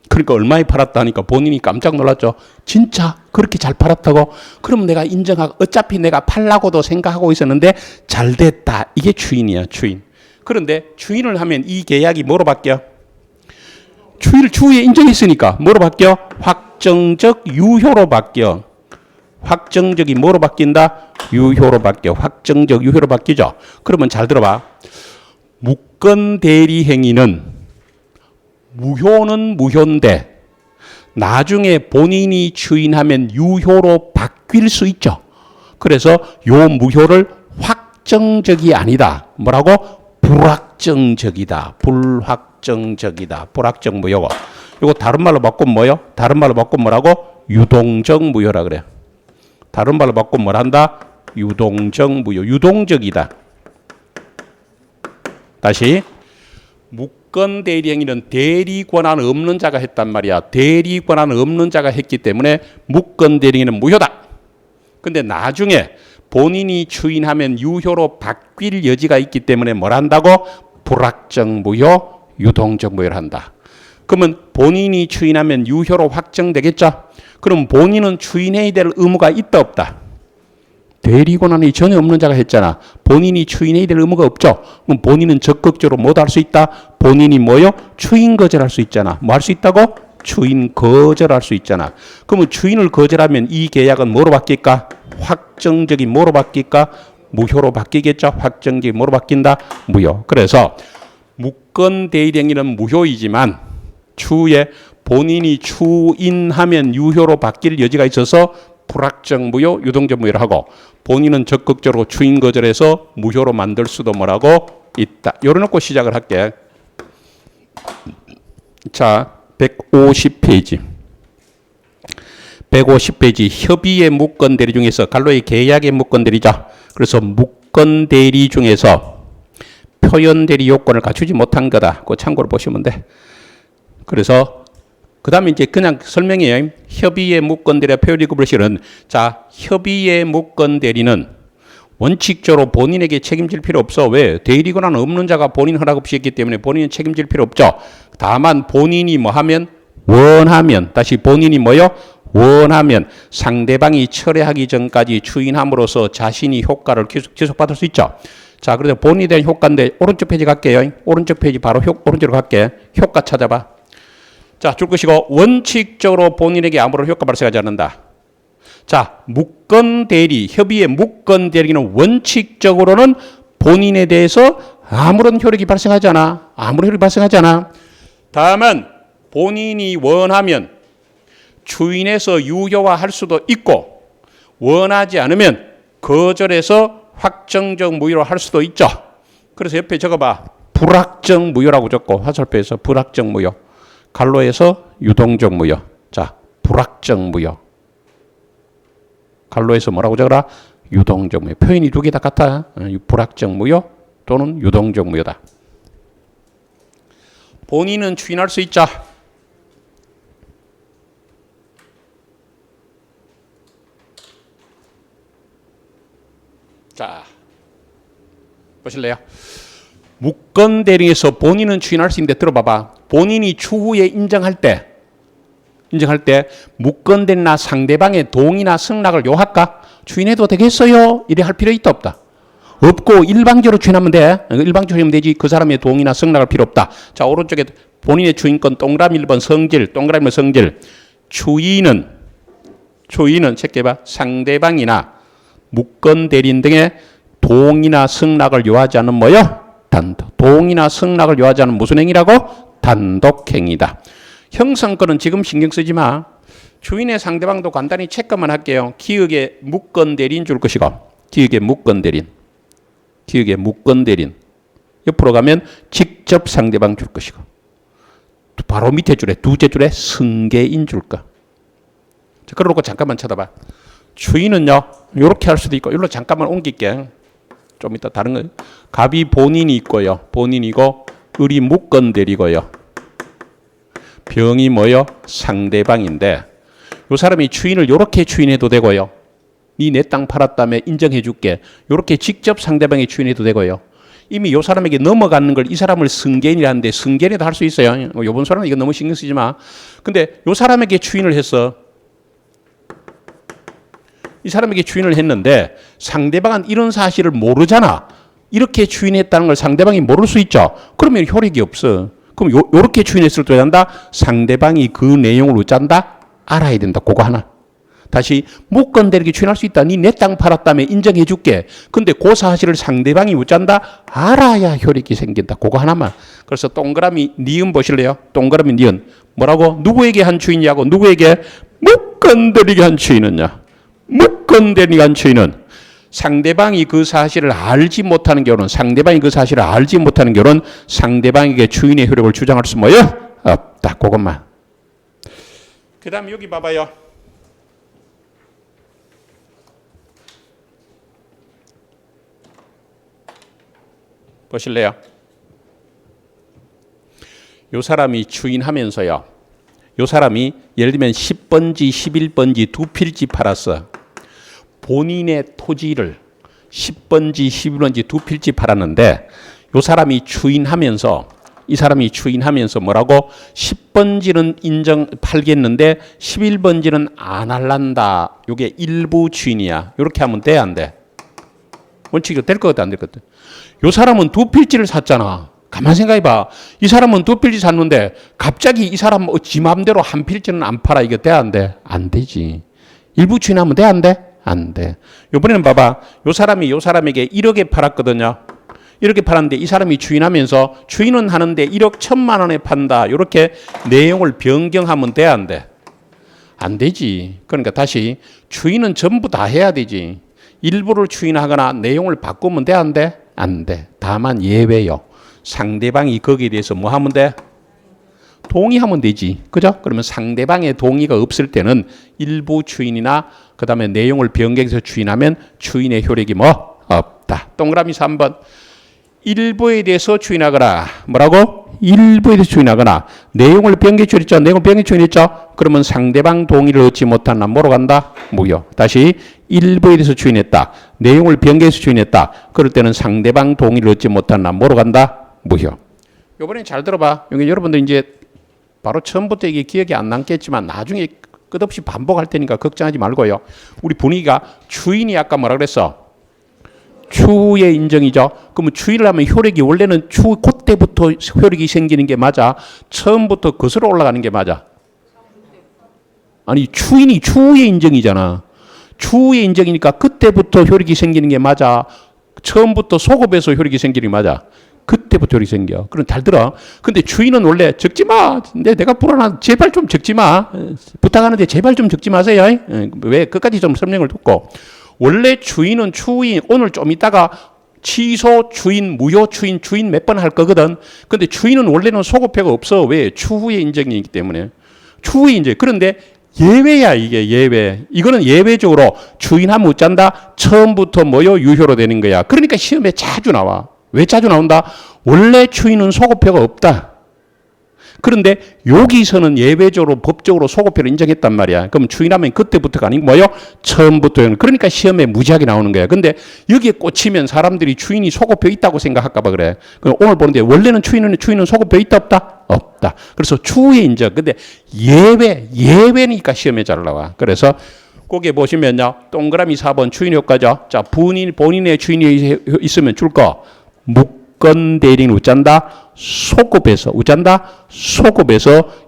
그러니까 얼마에 팔았다 하니까 본인이 깜짝 놀랐죠. 진짜 그렇게 잘 팔았다고? 그럼 내가 인정하고 어차피 내가 팔라고도 생각하고 있었는데 잘 됐다. 이게 추인이야, 추인. 그런데 추인을 하면 이 계약이 뭐로 바뀌어? 추인을 추후에 인정했으니까 뭐로 바뀌어? 확정적 유효로 바뀌어. 확정적이 뭐로 바뀐다? 유효로 바뀌어. 확정적 유효로 바뀌죠. 그러면 잘 들어봐. 무건 대리 행위는 무효는 무효인데 나중에 본인이 추인하면 유효로 바뀔 수 있죠. 그래서 요 무효를 확정적이 아니다. 뭐라고? 불확정적이다. 불확정적이다. 불확정 무효고. 요거 다른 말로 바꾸면 뭐요? 다른 말로 바꾸면 뭐라고? 유동적 무효라 그래요. 다른 말로 바꾸면 뭐란다? 유동적 무효. 유동적이다. 다시. 무건 대리 행위는 대리 권한 없는 자가 했단 말이야. 대리 권한 없는 자가 했기 때문에 무건 대리 행위는 무효다. 근데 나중에 본인이 추인하면 유효로 바뀔 여지가 있기 때문에 뭘 한다고? 불확정 무효, 유동적 무효를 한다. 그러면 본인이 추인하면 유효로 확정되겠죠? 그럼 본인은 추인해야 될 의무가 있다 없다? 대리 권한이 전혀 없는 자가 했잖아. 본인이 추인해야 될 의무가 없죠. 그럼 본인은 적극적으로 뭐 할 수 있다? 본인이 뭐요? 추인 거절할 수 있잖아. 뭐 할 수 있다고? 추인 거절할 수 있잖아. 그러면 추인을 거절하면 이 계약은 뭐로 바뀔까? 확정적인 뭐로 바뀔까? 무효로 바뀌겠죠. 확정적인 뭐로 바뀐다? 무효. 그래서 무건 대리 행위는 무효이지만 추후에 본인이 추인하면 유효로 바뀔 여지가 있어서 불확정 무효, 유동적 무효를 하고 본인은 적극적으로 추인 거절해서 무효로 만들 수도 뭐라고 있다. 요래놓고 시작을 할게. 자, 150페이지. 150페이지 협의의 무건 대리 중에서 갈로의 계약의 무건 대리죠. 그래서 무건 대리 중에서 표현 대리 요건을 갖추지 못한 거다. 그 참고로 보시면 돼. 그래서 그 다음에 이제 그냥 설명해요. 협의의 무건 대리와 표현 대리 구분실은 자, 협의의 무건 대리는 원칙적으로 본인에게 책임질 필요 없어. 왜? 대리 권한 없는 자가 본인 허락 없이 했기 때문에 본인은 책임질 필요 없죠. 다만 본인이 뭐 하면 원하면 다시 본인이 뭐요? 원하면 상대방이 철회하기 전까지 추인함으로써 자신이 효과를 지속받을 수 있죠. 자, 그래서 본인에 대한 효과인데 오른쪽 페이지 갈게요. 오른쪽 페이지 바로 오른쪽으로 갈게. 효과 찾아봐. 자, 줄 것이고 원칙적으로 본인에게 아무런 효과 발생하지 않는다. 자, 무건 대리, 협의의 무건 대리는 원칙적으로는 본인에 대해서 아무런 효력이 발생하지 않아. 아무런 효력이 발생하지 않아. 다만 본인이 원하면 추인해서 유효화할 수도 있고 원하지 않으면 거절해서 확정적 무효로 할 수도 있죠. 그래서 옆에 적어봐. 불확정 무효라고 적고 화살표에서 불확정 무효. 갈로에서 유동적 무효. 자, 불확정 무효. 갈로에서 뭐라고 적어라? 유동적 무효. 표현이 두 개 다 같아. 불확정 무효 또는 유동적 무효다. 본인은 추인할 수 있죠. 자, 보실래요? 무건 대리에서 본인은 추인할 수 있는데 들어봐봐. 본인이 추후에 인정할 때 무건 대리나 상대방의 동의나 승낙을 요할까? 추인해도 되겠어요? 이래 할 필요 있다 없다? 없고 일방적으로 추인하면 돼. 일방적으로 추인하면 되지. 그 사람의 동의나 승낙을 필요 없다. 자, 오른쪽에 본인의 추인권 동그라미 1번 성질, 동그라미 1번 성질. 추인은 체크해봐. 상대방이나 무건 대리인 등의 동의나 승낙을 요하지 않은 뭐요? 단독. 동의나 승낙을 요하지 않은 무슨 행위라고? 단독행위다. 형성권은 지금 신경 쓰지 마. 추인의 상대방도 간단히 체크만 할게요. 기역의 무건 대리인 줄 것이고 기역의 무건 대리인. 기역의 무건 대리인. 옆으로 가면 직접 상대방 줄 것이고 바로 밑에 줄에 두째 줄에 승계인 줄 거. 자, 그러고 잠깐만 쳐다봐. 추인은요, 이렇게 할 수도 있고, 이걸로 잠깐만 옮길게. 좀 이따 다른 거. 갑이 본인이 있고요. 본인이고, 을이 무건 대리고요. 병이 뭐요? 상대방인데 요 사람이 추인을 요렇게 추인해도 되고요. 니 내 땅 팔았다며 인정해 줄게. 요렇게 직접 상대방이 추인해도 되고요. 이미 요 사람에게 넘어가는 걸 이 사람을 승계인이라는데 승계인에도 할 수 있어요. 요번 사람은 이거 너무 신경 쓰지 마. 근데 요 사람에게 추인을 했어. 이 사람에게 추인을 했는데 상대방은 이런 사실을 모르잖아. 이렇게 추인했다는 걸 상대방이 모를 수 있죠. 그러면 효력이 없어. 그럼 요렇게 추인했을 때 한다. 상대방이 그 내용을 어쩐다? 알아야 된다. 그거 하나. 다시 무건대리게 추인할 수 있다. 니 내 땅 팔았다며 인정해 줄게. 근데 그 사실을 상대방이 어쩐다? 알아야 효력이 생긴다. 그거 하나만. 그래서 동그라미 니은 보실래요? 동그라미 니은. 뭐라고? 누구에게 한 추인이냐고? 누구에게? 무건대리게 한 추인은요? 무건대리게 한 추인은 상대방이 그 사실을 알지 못하는 경우는 상대방이 그 사실을 알지 못하는 경우는 상대방에게 추인의 효력을 주장할 수 뭐요? 없다. 그것만. 그 다음 여기 봐봐요. 보실래요? 요 사람이 추인하면서요. 요 사람이 예를 들면 10번지 11번지 두 필지 팔았어. 본인의 토지를 10번지 11번지 두 필지 팔았는데 요 사람이 추인하면서 이 사람이 추인하면서 뭐라고? 10번지는 팔겠는데 11번지는 안 할란다. 요게 일부 추인이야. 요렇게 하면 돼, 안 돼? 원칙이 될 것 같아, 안 될 것 같아? 요 사람은 두 필지를 샀잖아. 가만 생각해봐. 이 사람은 두 필지 샀는데 갑자기 이 사람 지 맘대로 한 필지는 안 팔아. 이거 돼, 안 돼? 안 되지. 일부 추인하면 돼, 안 돼? 안 돼. 요번에는 봐봐. 요 사람이 요 사람에게 1억에 팔았거든요. 1억에 팔았는데 이 사람이 추인하면서 추인은 하는데 1억 1,000만 원에 판다. 요렇게 내용을 변경하면 돼, 안 돼? 안 되지. 그러니까 다시 추인은 전부 다 해야 되지. 일부를 추인하거나 내용을 바꾸면 돼, 안 돼? 안 돼. 다만 예외요. 상대방이 거기에 대해서 뭐 하면 돼? 동의하면 되지. 그죠? 그러면 상대방의 동의가 없을 때는 일부 추인이나 그 다음에 내용을 변경해서 추인하면 추인의 효력이 뭐? 없다. 동그라미 3번. 일부에 대해서 추인하거나 뭐라고? 일부에 대해서 추인하거나 내용을 변경 추인했죠. 내용을 변경 추인했죠. 그러면 상대방 동의를 얻지 못한 뭐로 간다? 무효. 다시 일부에 대해서 추인했다. 내용을 변경해서 추인했다. 그럴 때는 상대방 동의를 얻지 못한 뭐로 간다? 무효. 요번엔 잘 들어봐. 여기 여러분들 이제 바로 처음부터 이게 기억이 안 남겠지만 나중에 끝없이 반복할 테니까 걱정하지 말고요. 우리 분위기가 추인이 아까 뭐라 그랬어? 추후의 인정이죠. 그러면 추인을 하면 효력이 원래는 그때부터 효력이 생기는 게 맞아? 처음부터 거슬러 올라가는 게 맞아? 아니 추인이 추후의 인정이잖아. 추후의 인정이니까 그때부터 효력이 생기는 게 맞아? 처음부터 소급해서 효력이 생기는 게 맞아? 그때부터 효력이 생겨. 그럼 잘 들어. 근데 추인은 원래 적지 마. 내가 불안한 제발 좀 적지 마. 부탁하는데 제발 좀 적지 마세요. 왜 끝까지 좀 설명을 듣고. 원래 추인은 추인 오늘 좀 이따가 취소 추인, 무효 추인, 추인 몇 번 할 거거든. 근데 추인은 원래는 소급표가 없어. 왜? 추후의 인정이기 때문에. 추후의 인정. 그런데 예외야 이게 예외. 이거는 예외적으로 추인하면 어쩐다? 처음부터 뭐요? 유효로 되는 거야. 그러니까 시험에 자주 나와. 왜 자주 나온다? 원래 추인은 소급표가 없다. 그런데 여기서는 예외적으로 법적으로 소급표를 인정했단 말이야. 그럼 추인하면 그때부터가 아니고 뭐요? 처음부터요. 그러니까 시험에 무지하게 나오는 거야. 근데 여기에 꽂히면 사람들이 추인이 소급표 있다고 생각할까 봐 그래. 오늘 보는데 원래는 추인은 소급표 있다 없다? 없다. 그래서 추후에 인정. 근데 예외니까 시험에 잘 나와. 그래서 거기에 보시면요. 동그라미 4번 추인 효과죠. 자, 본인의 추인이 있으면 줄 거. 무건 대리인 우짠다 소급해서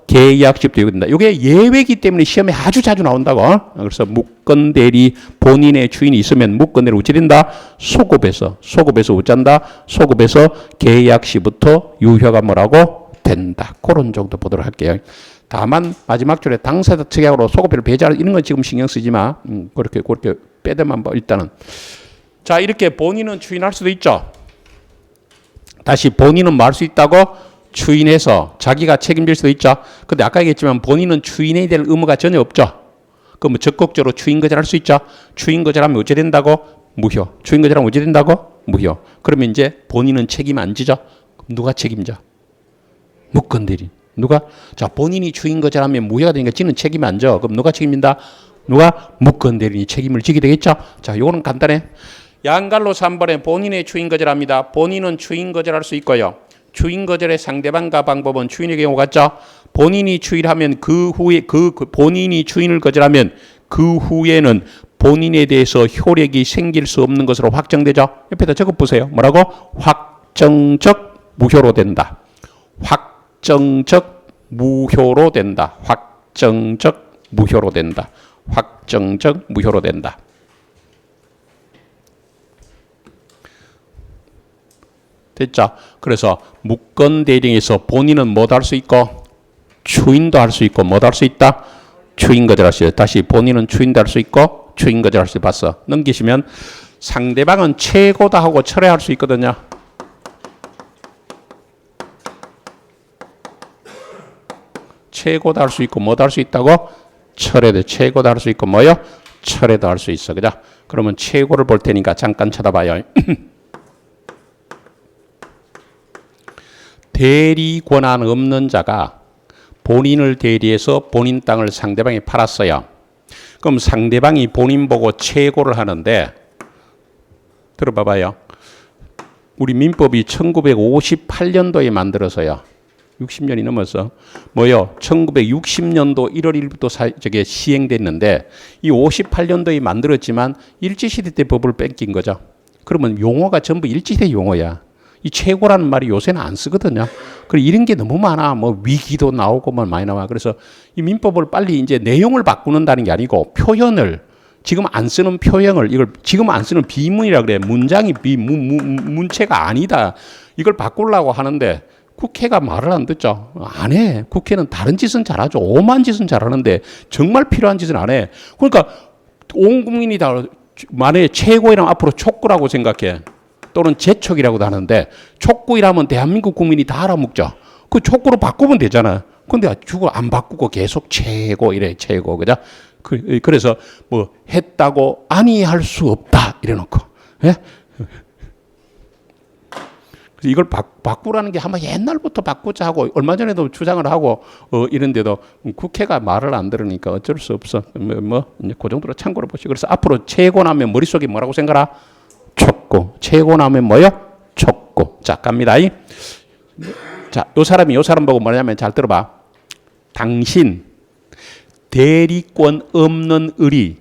계약식 되게 된다. 이게 예외이기 때문에 시험에 아주 자주 나온다고. 그래서 무건 대리 본인의 주인이 있으면 무건 대리 어찌 된다? 소급해서 우짠다 소급해서 계약 시부터 유효가 뭐라고 된다. 그런 정도 보도록 할게요. 다만 마지막 줄에 당사자 특약으로 소급표를 배제하는 이런 건 지금 신경 쓰지 마. 그렇게 빼대만 봐 일단은. 자 이렇게 본인은 추인할 수도 있죠. 다시 본인은 뭐 할 수 있다고? 추인해서 자기가 책임질 수도 있죠. 근데 아까 얘기했지만 본인은 추인해야 될 의무가 전혀 없죠. 그럼 적극적으로 추인 거절할 수 있죠. 추인 거절하면 어찌 된다고? 무효. 추인 거절하면 어찌 된다고? 무효. 그러면 이제 본인은 책임 안 지죠. 누가 책임져? 무건 대리인. 누가? 자, 본인이 주인 거절하면 무효가 되니까 지는 책임 안 져. 그럼 누가 책임진다? 누가? 무권 대리인이 책임을 지게 되겠죠. 자, 요거는 간단해. 양갈로 3번에 본인의 주인 거절합니다. 본인은 주인 거절할 수 있고요. 주인 거절의 상대방과 방법은 주인의 경우 같죠. 본인이 주인하면 그 후에 본인이 주인을 거절하면 그 후에는 본인에 대해서 효력이 생길 수 없는 것으로 확정되죠. 옆에다 적어 보세요. 뭐라고? 확정적 무효로 된다. 확정적 무효로 된다. 확정적 무효로 된다. 확정적 무효로 된다. 됐죠? 그래서 무권 대리에서 본인은 뭐 할 수 있고 주인도 할 수 있고 뭐 할 수 있다? 주인 거절할 수 있다. 다시 본인은 주인도 할 수 있고 주인 거절할 수 봤어. 넘기시면 상대방은 최고다 하고 철회할 수 있거든요. 최고다 할 수 있고 뭐도 할 수 있다고? 철회도 최고다 할 수 있고 뭐요? 철회도 할 수 있어. 그죠? 그러면 최고를 볼 테니까 잠깐 쳐다봐요. 대리 권한 없는 자가 본인을 대리해서 본인 땅을 상대방에 팔았어요. 그럼 상대방이 본인 보고 최고를 하는데 들어봐봐요. 우리 민법이 1958년도에 만들어서요. 60년이 넘어서 뭐요? 1960년도 1월 1일부터 저게 시행됐는데 이 58년도에 만들었지만 일제시대 때 법을 뺏긴 거죠. 그러면 용어가 전부 일제시대 용어야. 이 최고라는 말이 요새는 안 쓰거든요. 그리고 이런 게 너무 많아. 뭐 위기도 나오고 뭐 많이 나와. 그래서 이 민법을 빨리 이제 내용을 바꾸는다는 게 아니고 표현을 지금 안 쓰는 표현을 이걸 지금 안 쓰는 비문이라 그래. 문장이 문체가 아니다. 이걸 바꾸려고 하는데 국회가 말을 안 듣죠. 안 해. 국회는 다른 짓은 잘하죠. 오만 짓은 잘하는데 정말 필요한 짓은 안 해. 그러니까 온 국민이 다 만약에 최고이라면 앞으로 촉구라고 생각해. 또는 제촉이라고도 하는데 촉구이라면 대한민국 국민이 다 알아먹죠. 그 촉구로 바꾸면 되잖아. 근데 그걸 안 바꾸고 계속 최고 이래 최고 그죠? 그래서 뭐 했다고 아니 할 수 없다 이래 놓고 예? 이걸 바꾸라는 게 아마 옛날부터 바꾸자 하고 얼마 전에도 주장을 하고 이런데도 국회가 말을 안 들으니까 어쩔 수 없어. 그 정도로 참고로 보시고 그래서 앞으로 최고 나면 머릿속에 뭐라고 생각하라? 촉구. 최고 나면 뭐요? 촉구. 자, 갑니다. 자, 요 사람 보고 뭐냐면 잘 들어봐. 당신 대리권 없는 의리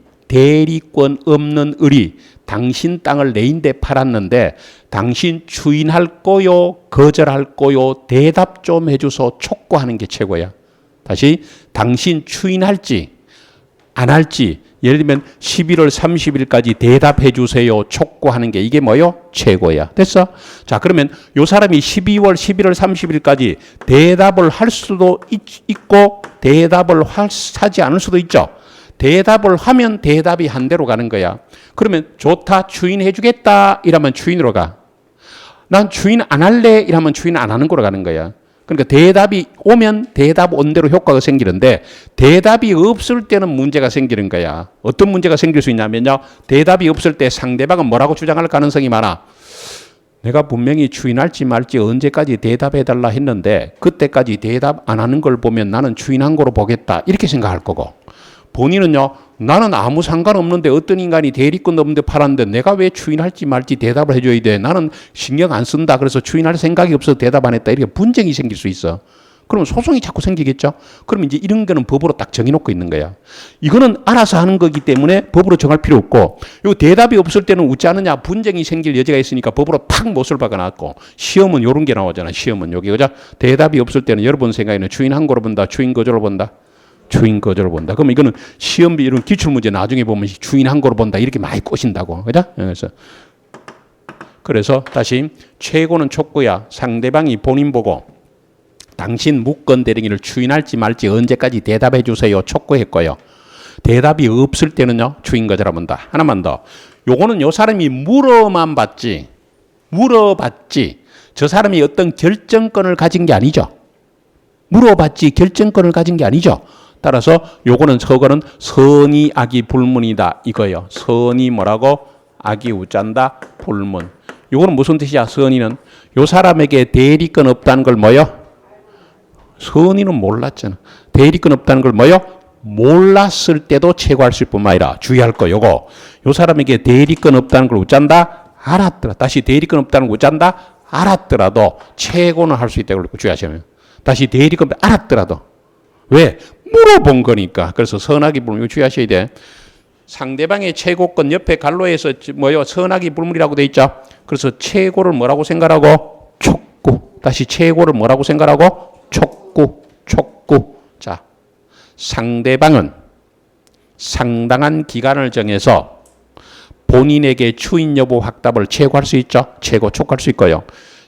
당신 땅을 내인데 팔았는데 당신 주인할 거요 거절할 거요 대답 좀 해줘서 촉구하는 게 최고야. 다시 당신 주인할지 안 할지 예를 들면 11월 30일까지 대답해 주세요 촉구하는 게 이게 뭐요? 최고야. 됐어? 자, 그러면 요 사람이 11월 30일까지 대답을 할 수도 있고 대답을 하지 않을 수도 있죠. 대답을 하면 대답이 한 대로 가는 거야. 그러면 좋다 주인 해주겠다 이러면 주인으로 가. 난 주인 안 할래 이러면 주인 안 하는 거로 가는 거야. 그러니까 대답이 오면 대답 온 대로 효과가 생기는데 대답이 없을 때는 문제가 생기는 거야. 어떤 문제가 생길 수 있냐면요. 대답이 없을 때 상대방은 뭐라고 주장할 가능성이 많아. 내가 분명히 주인할지 말지 언제까지 대답해달라 했는데 그때까지 대답 안 하는 걸 보면 나는 주인한 거로 보겠다. 이렇게 생각할 거고. 본인은요. 나는 아무 상관없는데 어떤 인간이 대리권 없는데 팔았는데 내가 왜 주인할지 말지 대답을 해줘야 돼. 나는 신경 안 쓴다. 그래서 주인할 생각이 없어서 대답 안 했다. 이렇게 분쟁이 생길 수 있어. 그러면 소송이 자꾸 생기겠죠. 그러면 이제 이런 거는 법으로 딱 정해놓고 있는 거야. 이거는 알아서 하는 거기 때문에 법으로 정할 필요 없고 요 대답이 없을 때는 웃지 않느냐. 분쟁이 생길 여지가 있으니까 법으로 탁 못을 박아놨고 시험은 요런 게 나오잖아. 시험은 여기 그죠. 대답이 없을 때는 여러분 생각에는 주인 한 거로 본다. 주인 거절로 본다. 주인 거절을 본다. 그러면 이거는 시험 이런 기출문제 나중에 보면 주인 한 거로 본다. 이렇게 많이 꼬신다고. 그죠? 그래서 다시 최고는 촉구야. 상대방이 본인 보고 당신 무권 대리인을 주인할지 말지 언제까지 대답해 주세요. 촉구했고요. 대답이 없을 때는요. 주인 거절을 본다. 하나만 더. 요거는 요 사람이 물어봤지. 저 사람이 어떤 결정권을 가진 게 아니죠. 물어봤지 결정권을 가진 게 아니죠. 따라서 요거는 저거는 선의 악의 불문이다 이거예요. 선의 뭐라고? 악의 우짠다 불문. 요거는 무슨 뜻이야? 선의는 요 사람에게 대리권 없다는 걸 뭐요? 선의는 몰랐잖아. 대리권 없다는 걸 뭐요? 몰랐을 때도 최고할 수 있을 뿐만 아니라 주의할 거 요거. 요 사람에게 대리권 없다는 걸 어쩐다? 알았더라. 다시 대리권 없다는 걸 어쩐다? 알았더라도 최고는 할 수 있다고 주의하시면. 다시 대리권 알았더라도. 왜? 물어본 거니까. 그래서 선악이 불문 이거 주의하셔야 돼. 상대방의 최고권 옆에 갈로에서 뭐요? 선악이 불문이라고 돼 있죠. 그래서 최고를 뭐라고 생각하고? 촉구. 다시 최고를 뭐라고 생각하고? 촉구. 촉구. 자, 상대방은 상당한 기간을 정해서 본인에게 추인 여부 확답을 최고할 수 있죠. 최고 촉구할 수 있고요.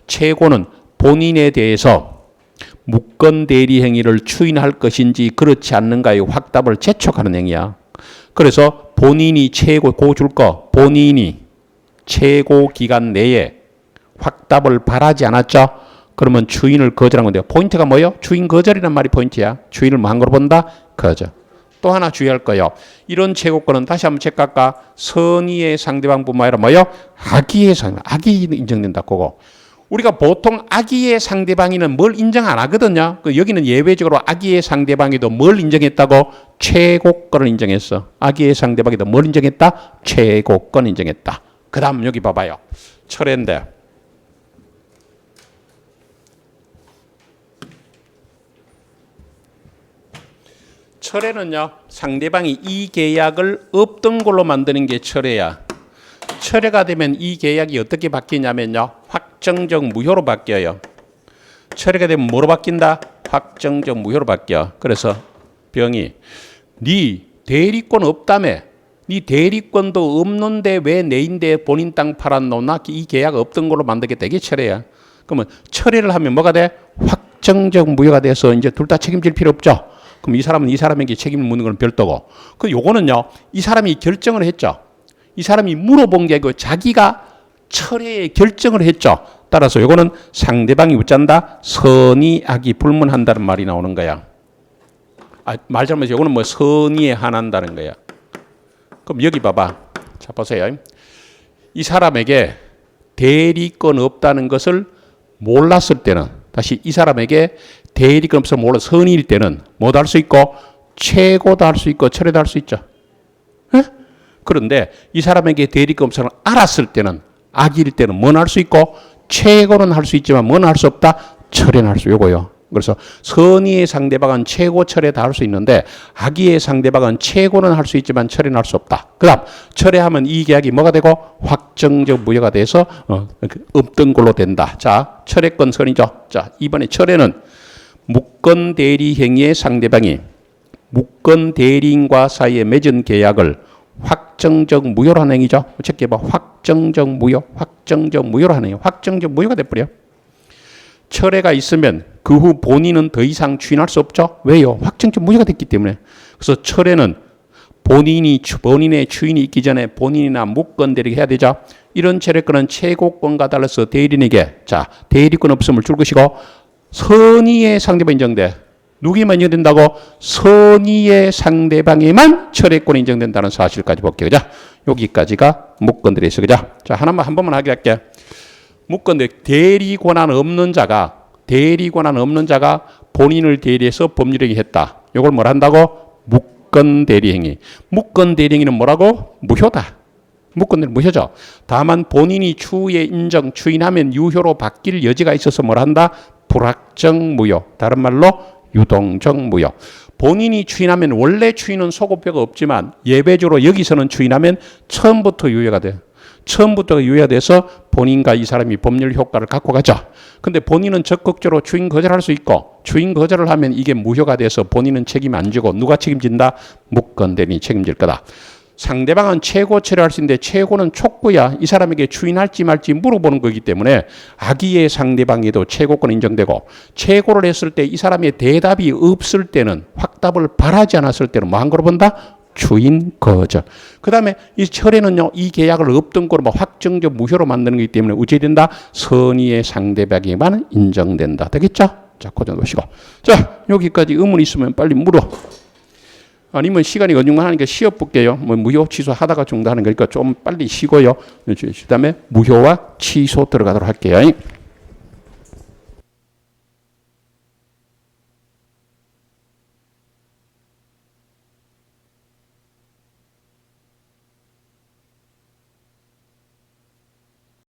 최고는 본인에 대해서 무건 대리 행위를 추인할 것인지 그렇지 않는가의 확답을 재촉하는 행위야. 그래서 본인이 최고 줄 거 본인이 최고 기간 내에 확답을 바라지 않았죠. 그러면 추인을 거절한 건데요. 포인트가 뭐예요? 추인 거절이란 말이 포인트야. 추인을 뭐 한 거로 본다? 거절. 또 하나 주의할 거요. 이런 최고권은 다시 한번 체크할까? 선의의 상대방뿐만 아니라 뭐요? 악의의 상대방. 악의 인정된다. 그거. 우리가 보통 악의의 상대방이는 뭘 인정 안 하거든요. 여기는 예외적으로 악의의 상대방에도 뭘 인정했다고? 최고권을 인정했어. 악의의 상대방에도 뭘 인정했다? 최고권 인정했다. 그 다음 여기 봐봐요. 철회인데. 철회는요. 상대방이 이 계약을 없던 걸로 만드는 게 철회야. 철회가 되면 이 계약이 어떻게 바뀌냐면요. 확정적 무효로 바뀌어요. 철회가 되면 뭐로 바뀐다? 확정적 무효로 바뀌어. 그래서 병이 네 대리권 없다며. 네 대리권도 없는데 왜 내인데 본인 땅 팔았노나 이 계약 없던 걸로 만들겠다. 이게 철회야. 그러면 철회를 하면 뭐가 돼? 확정적 무효가 돼서 이제 둘 다 책임질 필요 없죠. 그럼 이 사람은 이 사람에게 책임을 묻는 건 별도고. 그 요거는요. 이 사람이 결정을 했죠. 이 사람이 물어본 게 아니고 자기가 철회의 결정을 했죠. 따라서 요거는 상대방이 어쩐다? 선의 악이 불문한다는 말이 나오는 거야. 말 잘못해서 요거는 뭐 선의에 한한다는 거야. 그럼 여기 봐봐. 자 보세요. 이 사람에게 대리권 없다는 것을 몰랐을 때는 다시 이 사람에게 대리권 없어 몰라 선의일 때는 뭐도 할 수 있고 최고도 할 수 있고 철회도 할 수 있죠. 에? 그런데 이 사람에게 대리권 없어를 알았을 때는 악일 때는 뭐는 할 수 있고 최고는 할 수 있지만 뭐는 할 수 없다. 철회는 할 수 요거요. 그래서 선의의 상대방은 최고 철회 다 할 수 있는데 악의의 상대방은 최고는 할 수 있지만 철회는 할 수 없다. 그 다음 철회하면 이 계약이 뭐가 되고 확정적 무효가 돼서 없던 걸로 된다. 자 철회권 선이죠. 자 이번에 철회는 무건 대리 행위의 상대방이 무건 대리인과 사이에 맺은 계약을 확정적 무효로 하는 행위죠. 체크해봐. 확정적 무효, 확정적 무효로 하는 행위. 확정적 무효가 돼버려. 철회가 있으면 그 후 본인은 더 이상 추인할 수 없죠. 왜요? 확정적 무효가 됐기 때문에. 그래서 철회는 본인의 추인이 있기 전에 본인이나 무건 대리가 해야 되죠. 이런 철회권은 최고권과 달라서 대리인에게 자 대리권 없음을 줄 것이고 선의의 상대방이 인정돼. 누구에만 인정된다고? 선의의 상대방에만 철회권이 인정된다는 사실까지 볼게요. 그죠? 여기까지가 무건들이 있어. 그죠? 자, 하나만 한 번만 하게 할게. 무건들 대리 권한 없는 자가 본인을 대리해서 법률행위 했다. 이걸 뭘 한다고? 무건 대리행위. 무건 대리행위는 뭐라고? 무효다. 무건대리 무효죠. 다만 본인이 추후에 인정, 추인하면 유효로 바뀔 여지가 있어서 뭘 한다? 불확정 무효. 다른 말로 유동적 무효. 본인이 추인하면 원래 추인은 소급표가 없지만 예외적으로 여기서는 추인하면 처음부터 유효가 돼. 처음부터 유효가 돼서 본인과 이 사람이 법률 효과를 갖고 가죠. 근데 본인은 적극적으로 추인 거절할 수 있고 추인 거절을 하면 이게 무효가 돼서 본인은 책임 안 지고 누가 책임진다? 무건대리인이 책임질 거다. 상대방은 최고 철회할 수 있는데 최고는 촉구야. 이 사람에게 추인할지 말지 물어보는 거기 때문에 악의의 상대방에도 최고권 인정되고 최고를 했을 때 이 사람의 대답이 없을 때는 확답을 바라지 않았을 때는 뭐 한 거로 본다? 추인 거절. 그 다음에 이 철회는요. 이 계약을 없던 거로 뭐 확정적 무효로 만드는 거기 때문에 어찌 된다? 선의의 상대방에만 인정된다. 되겠죠? 자, 그 정도 보시고. 자, 여기까지 의문 있으면 빨리 물어. 아니면 시간이 어중만 하니까 쉬어 볼게요. 뭐 무효 취소 하다가 중단하는 거니까 좀 빨리 쉬고요. 그 다음에 무효와 취소 들어가도록 할게요.